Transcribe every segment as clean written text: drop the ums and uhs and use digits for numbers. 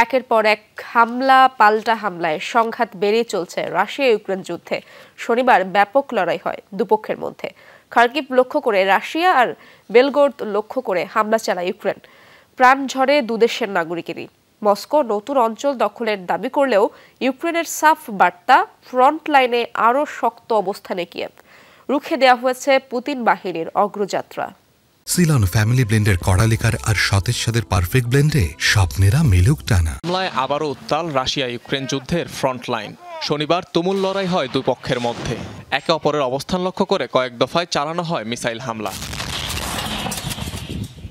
একের পর এক হামলা পাল্টা হামলায় সংঘাত বেড়ে চলছে রাশিয়া ইউক্রেন যুদ্ধে। শনিবার ব্যাপক লড়াই হয় দুপক্ষের মধ্যে। খার্কিভ লক্ষ্য করে রাশিয়া আর বেলগোরদ লক্ষ্য করে হামলা চালায় ইউক্রেন। প্রাণ ঝরে দুদেশের নাগরিকেরই। মস্কো নতুন অঞ্চল দখলের দাবি করলেও ইউক্রেনের সাফ বার্তা, ফ্রন্ট লাইনে আরও শক্ত অবস্থানে কিয়েভ। রুখে দেওয়া হয়েছে পুতিন বাহিনীর অগ্রযাত্রা। সিলন ফ্যামিলি ব্লেন্ডের কড়ালিকার আর সতেজ স্বাদের পারফেক্ট ব্লেন্ডে স্বপ্নেরা মিলুক টানা। হামলায় আবারও উত্তাল রাশিয়া ইউক্রেন যুদ্ধের ফ্রন্ট লাইন। শনিবার তুমুল লড়াই হয় দুই পক্ষের মধ্যে। একে অপরের অবস্থান লক্ষ্য করে কয়েক দফায় চালানো হয় মিসাইল হামলা।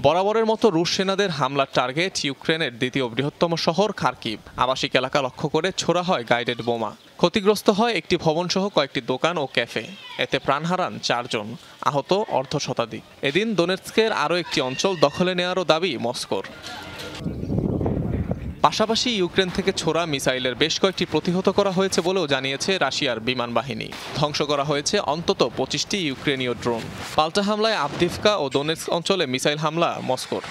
বরাবরের মতো রুশ সেনাদের হামলার টার্গেট ইউক্রেনের দ্বিতীয় বৃহত্তম শহর খার্কিভ। আবাসিক এলাকা লক্ষ্য করে ছোড়া হয় গাইডেড বোমা। ক্ষতিগ্রস্ত হয় একটি ভবনসহ কয়েকটি দোকান ও ক্যাফে। এতে প্রাণ হারান 4 জন, আহত অর্ধশতাধিক। এদিন দোনেৎস্কের আরও একটি অঞ্চল দখলে নেওয়ারও দাবি মস্কোর। পাশাপাশি ইউক্রেন থেকে ছোড়া মিসাইলের বেশ কয়েকটি প্রতিহত করা হয়েছে বলেও জানিয়েছে রাশিয়ার বিমান বাহিনী। ধ্বংস করা হয়েছে অন্তত 25টি ইউক্রেনীয় ড্রোন। পাল্টা হামলায় আভদিভকা ও দোনেৎস্ক অঞ্চলে মিসাইল হামলা মস্কোর।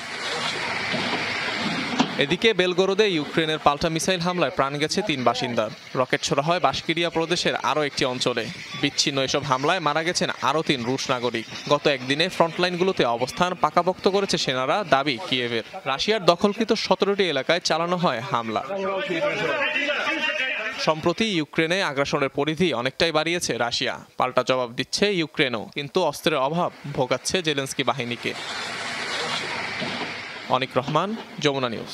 এদিকে বেলগোরদে ইউক্রেনের পাল্টা মিসাইল হামলায় প্রাণ গেছে 3 বাসিন্দার। রকেট ছোড়া হয় বাশকিরিয়া প্রদেশের আরও একটি অঞ্চলে। বিচ্ছিন্ন এসব হামলায় মারা গেছেন আরও 3 রুশ নাগরিক। গত একদিনে ফ্রন্টলাইনগুলোতে অবস্থান পাকাপোক্ত করেছে সেনারা, দাবি কিয়েভের। রাশিয়ার দখলকৃত 17টি এলাকায় চালানো হয় হামলা। সম্প্রতি ইউক্রেনে আগ্রাসনের পরিধি অনেকটাই বাড়িয়েছে রাশিয়া। পাল্টা জবাব দিচ্ছে ইউক্রেনও, কিন্তু অস্ত্রের অভাব ভোগাচ্ছে জেলেনস্কি বাহিনীকে। অনিক রহমান, যমুনা নিউজ।